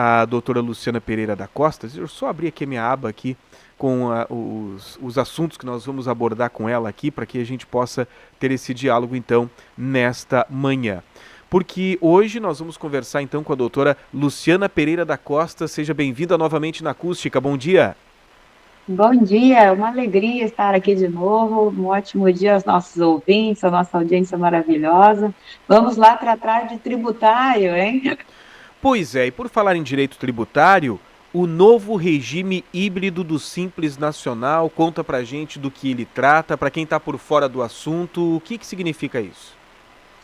a doutora Luciana Pereira da Costa. Eu só abri aqui a minha aba aqui com os assuntos que nós vamos abordar com ela aqui, para que a gente possa ter esse diálogo, então, nesta manhã. Porque hoje nós vamos conversar, então, com a doutora Luciana Pereira da Costa. Seja bem-vinda novamente na Acústica. Bom dia. Bom dia, é uma alegria estar aqui de novo. Um ótimo dia aos nossos ouvintes, à nossa audiência maravilhosa. Vamos lá tratar de tributário, hein? Pois é, e por falar em direito tributário, o novo regime híbrido do Simples Nacional, conta pra gente do que ele trata, para quem está por fora do assunto, o que significa isso?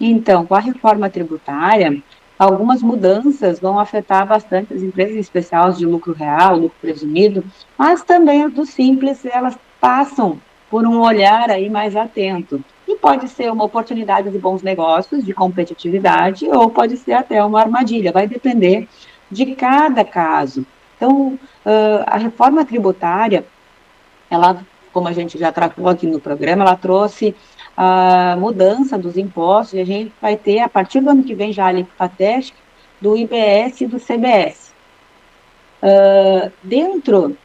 Então, com a reforma tributária, algumas mudanças vão afetar bastante as empresas, em especial as de lucro real, lucro presumido, mas também as do simples, elas passam por um olhar aí mais atento. E pode ser uma oportunidade de bons negócios, de competitividade, ou pode ser até uma armadilha, vai depender de cada caso. Então, a reforma tributária, ela, como a gente já tratou aqui no programa, ela trouxe a mudança dos impostos, e a gente vai ter, a partir do ano que vem, já a alíquota teste do IBS e do CBS. Dentro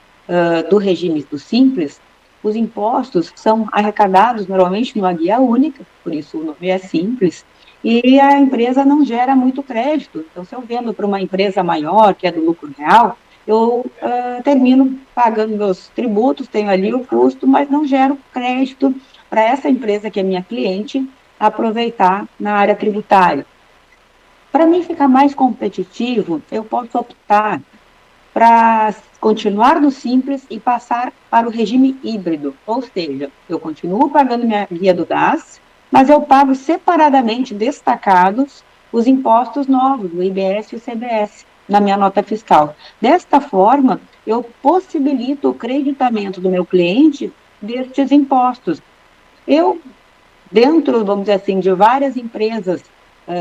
do regime do Simples, os impostos são arrecadados normalmente numa guia única, por isso o nome é simples, e a empresa não gera muito crédito. Então, se eu vendo para uma empresa maior, que é do lucro real, eu termino pagando meus tributos, tenho ali o custo, mas não gero crédito para essa empresa, que é minha cliente, aproveitar na área tributária. Para mim ficar mais competitivo, eu posso optar para continuar no simples e passar para o regime híbrido, ou seja, eu continuo pagando minha guia do DAS, mas eu pago separadamente, destacados, os impostos novos, o IBS e o CBS, na minha nota fiscal. Desta forma, eu possibilito o creditamento do meu cliente destes impostos. Eu, dentro, vamos dizer assim, de várias empresas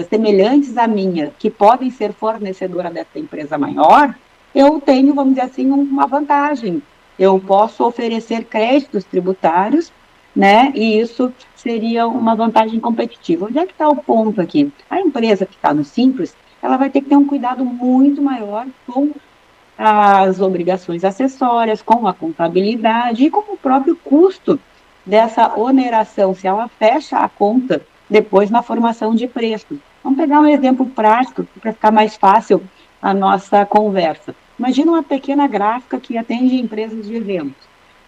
semelhantes à minha, que podem ser fornecedora dessa empresa maior, eu tenho, vamos dizer assim, uma vantagem. Eu posso oferecer créditos tributários, né? E isso seria uma vantagem competitiva. Onde é que está o ponto aqui? A empresa que está no Simples, ela vai ter que ter um cuidado muito maior com as obrigações acessórias, com a contabilidade e com o próprio custo dessa oneração, se ela fecha a conta depois na formação de preços. Vamos pegar um exemplo prático para ficar mais fácil a nossa conversa. Imagina uma pequena gráfica que atende empresas de eventos.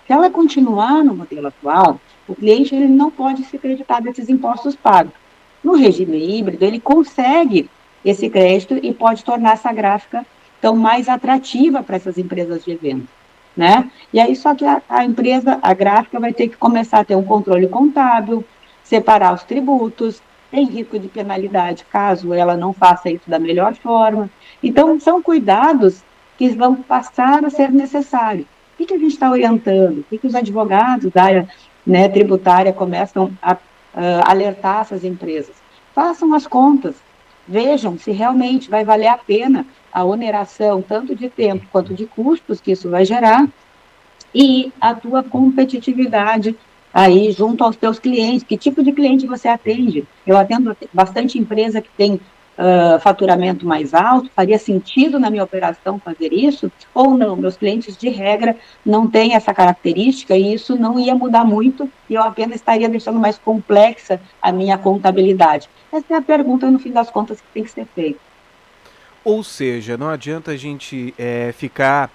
Se ela continuar no modelo atual, o cliente ele não pode se creditar desses impostos pagos. No regime híbrido, ele consegue esse crédito e pode tornar essa gráfica então mais atrativa para essas empresas de eventos, né? E aí só que a empresa, a gráfica vai ter que começar a ter um controle contábil, separar os tributos, tem risco de penalidade caso ela não faça isso da melhor forma. Então, são cuidados que vão passar a ser necessários. O que a gente está orientando? O que os advogados da área, né, tributária começam a alertar essas empresas? Façam as contas, vejam se realmente vai valer a pena a oneração, tanto de tempo quanto de custos que isso vai gerar, e a tua competitividade aí junto aos teus clientes. Que tipo de cliente você atende? Eu atendo bastante empresa que tem faturamento mais alto, faria sentido na minha operação fazer isso? Ou não? Meus clientes, de regra, não têm essa característica e isso não ia mudar muito e eu apenas estaria deixando mais complexa a minha contabilidade. Essa é a pergunta, no fim das contas, que tem que ser feita. Ou seja, não adianta a gente ficar.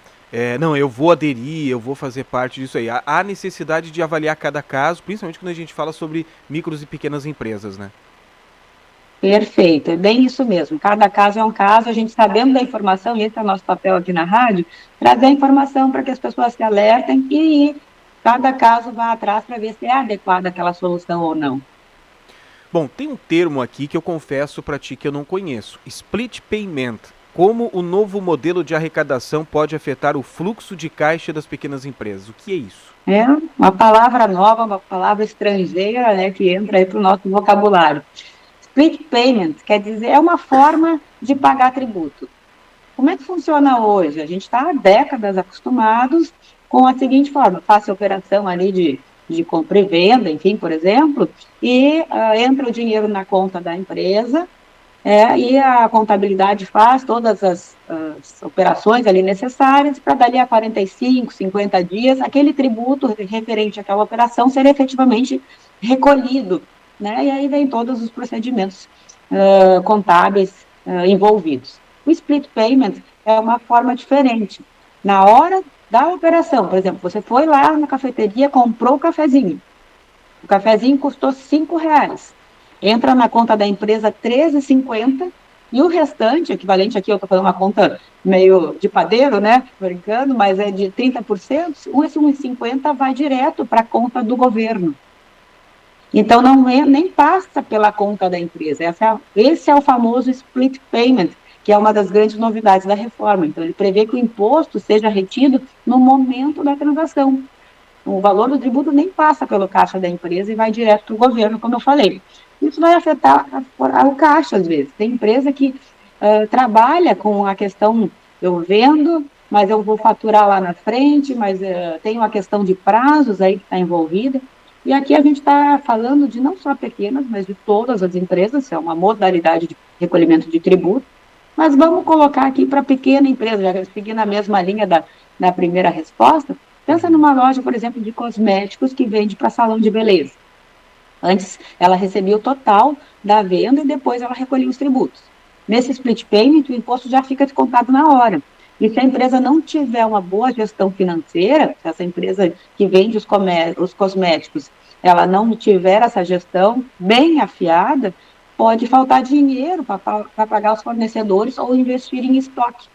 Não, eu vou aderir, eu vou fazer parte disso aí. Há necessidade de avaliar cada caso, principalmente quando a gente fala sobre micros e pequenas empresas, né? Perfeito, é bem isso mesmo. Cada caso é um caso, a gente sabendo da informação, e esse é o nosso papel aqui na rádio, trazer a informação para que as pessoas se alertem e cada caso vá atrás para ver se é adequada aquela solução ou não. Bom, tem um termo aqui que eu confesso para ti que eu não conheço: split payment. Como o novo modelo de arrecadação pode afetar o fluxo de caixa das pequenas empresas? O que é isso? É uma palavra nova, uma palavra estrangeira, né, que entra aí para o nosso vocabulário. Split payment quer dizer, é uma forma de pagar tributo. Como é que funciona hoje? A gente está há décadas acostumados com a seguinte forma: faça a operação ali de compra e venda, enfim, por exemplo, e entra o dinheiro na conta da empresa, E a contabilidade faz todas as operações ali necessárias para dali a 45, 50 dias, aquele tributo referente àquela operação ser efetivamente recolhido, né? E aí vem todos os procedimentos contábeis envolvidos. O split payment é uma forma diferente. Na hora da operação, por exemplo, você foi lá na cafeteria, comprou o cafezinho custou R$ 5, entra na conta da empresa R$ 13,50, e o restante, equivalente aqui, eu estou fazendo uma conta meio de padeiro, né, brincando, mas é de 30%, esse R$ 1,50 vai direto para a conta do governo. Então, nem passa pela conta da empresa. Esse é o famoso split payment, que é uma das grandes novidades da reforma. Então, ele prevê que o imposto seja retido no momento da transação. O valor do tributo nem passa pelo caixa da empresa e vai direto para o governo, como eu falei. Isso vai afetar o caixa, às vezes. Tem empresa que trabalha com a questão, eu vendo, mas eu vou faturar lá na frente, mas tem uma questão de prazos aí que está envolvida. E aqui a gente está falando de não só pequenas, mas de todas as empresas, é uma modalidade de recolhimento de tributo. Mas vamos colocar aqui para pequena empresa, já seguir na mesma linha da primeira resposta. Pensa numa loja, por exemplo, de cosméticos que vende para salão de beleza. Antes, ela recebia o total da venda e depois ela recolhia os tributos. Nesse split payment, o imposto já fica descontado na hora. E se a empresa não tiver uma boa gestão financeira, se essa empresa que vende os cosméticos, ela não tiver essa gestão bem afiada, pode faltar dinheiro para pagar os fornecedores ou investir em estoque.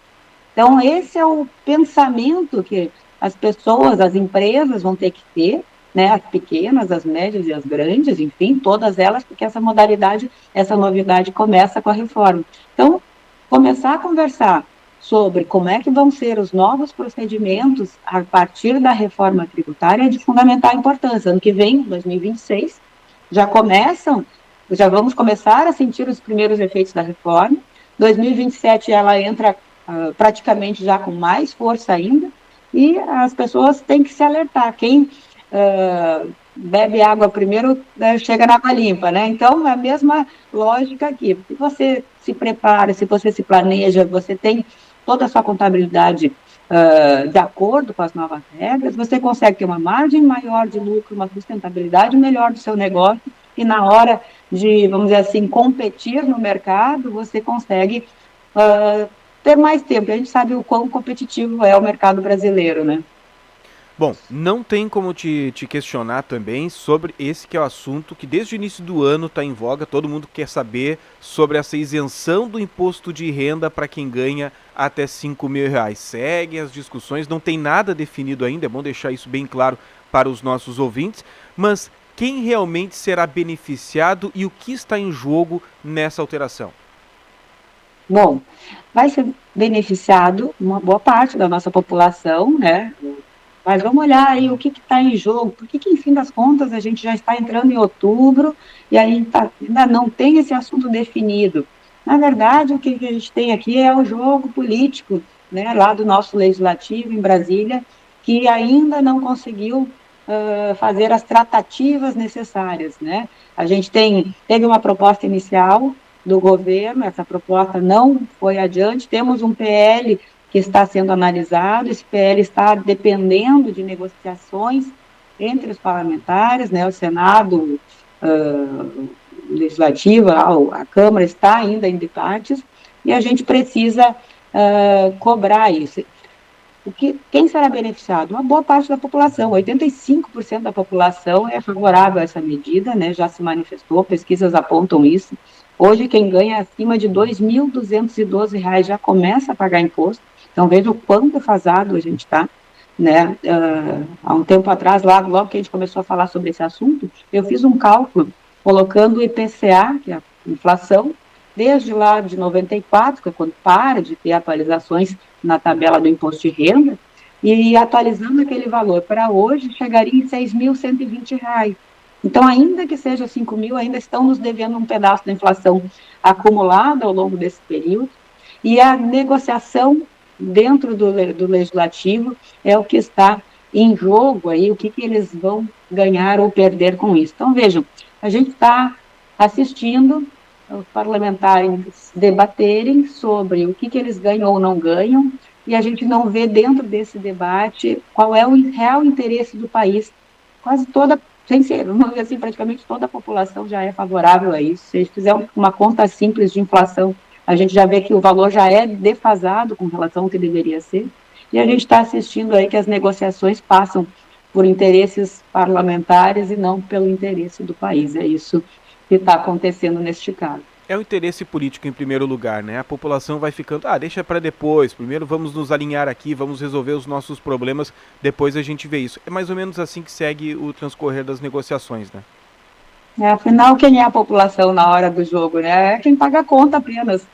Então, esse é o pensamento que as pessoas, as empresas vão ter que ter, né, as pequenas, as médias e as grandes, enfim, todas elas, porque essa modalidade, essa novidade começa com a reforma. Então, começar a conversar sobre como é que vão ser os novos procedimentos a partir da reforma tributária é de fundamental importância. Ano que vem, 2026, já vamos começar a sentir os primeiros efeitos da reforma. 2027 ela entra praticamente já com mais força ainda, e as pessoas têm que se alertar. Quem bebe água primeiro chega na água limpa, né? Então, é a mesma lógica aqui. Se você se prepara, se você se planeja, você tem toda a sua contabilidade de acordo com as novas regras, você consegue ter uma margem maior de lucro, uma sustentabilidade melhor do seu negócio, e na hora de, vamos dizer assim, competir no mercado, você consegue ter mais tempo. A gente sabe o quão competitivo é o mercado brasileiro, né? Bom, não tem como te questionar também sobre esse que é o assunto que desde o início do ano está em voga, todo mundo quer saber sobre essa isenção do imposto de renda para quem ganha até R$ 5.000. Seguem as discussões, não tem nada definido ainda, é bom deixar isso bem claro para os nossos ouvintes, mas quem realmente será beneficiado e o que está em jogo nessa alteração? Bom, vai ser beneficiado uma boa parte da nossa população, né? Mas vamos olhar aí o que está em jogo, porque que, em fim das contas, a gente já está entrando em outubro e ainda não tem esse assunto definido. Na verdade, o que a gente tem aqui é o jogo político, né, lá do nosso legislativo em Brasília, que ainda não conseguiu fazer as tratativas necessárias, né? A gente teve uma proposta inicial do governo, essa proposta não foi adiante, temos um PL que está sendo analisado, esse PL está dependendo de negociações entre os parlamentares, né, o Senado, Legislativo, a Câmara está ainda em debates, e a gente precisa cobrar isso. Quem será beneficiado? Uma boa parte da população, 85% da população é favorável a essa medida, né, já se manifestou, pesquisas apontam isso. Hoje, quem ganha acima de R$ 2.212 já começa a pagar imposto. Então, veja o quão defasado a gente está, né? Há um tempo atrás, logo que a gente começou a falar sobre esse assunto, eu fiz um cálculo colocando o IPCA, que é a inflação, desde lá de 94, que é quando para de ter atualizações na tabela do imposto de renda, e atualizando aquele valor para hoje, chegaria em R$ 6.120. Então, ainda que seja 5 mil, ainda estão nos devendo um pedaço da inflação acumulada ao longo desse período, e a negociação dentro do legislativo é o que está em jogo aí, o que eles vão ganhar ou perder com isso. Então, vejam, a gente está assistindo os parlamentares debaterem sobre o que eles ganham ou não ganham, e a gente não vê dentro desse debate qual é o real interesse do país. Quase toda, sem ser, vamos dizer assim, praticamente toda a população já é favorável a isso. Se a gente fizer uma conta simples de inflação, a gente já vê que o valor já é defasado com relação ao que deveria ser, e a gente está assistindo aí que as negociações passam por interesses parlamentares e não pelo interesse do país. É isso que está acontecendo neste caso. É o interesse político em primeiro lugar, né? A população vai ficando, deixa para depois, primeiro vamos nos alinhar aqui, vamos resolver os nossos problemas, depois a gente vê isso. É mais ou menos assim que segue o transcorrer das negociações, né? Afinal, quem é a população na hora do jogo, né? É quem paga a conta apenas.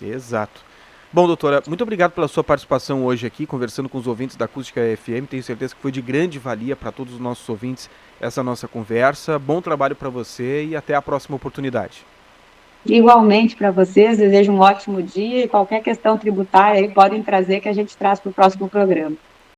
Exato. Bom, doutora, muito obrigado pela sua participação hoje aqui, conversando com os ouvintes da Acústica FM. Tenho certeza que foi de grande valia para todos os nossos ouvintes essa nossa conversa. Bom trabalho para você e até a próxima oportunidade. Igualmente para vocês, desejo um ótimo dia e qualquer questão tributária aí podem trazer que a gente traz para o próximo programa.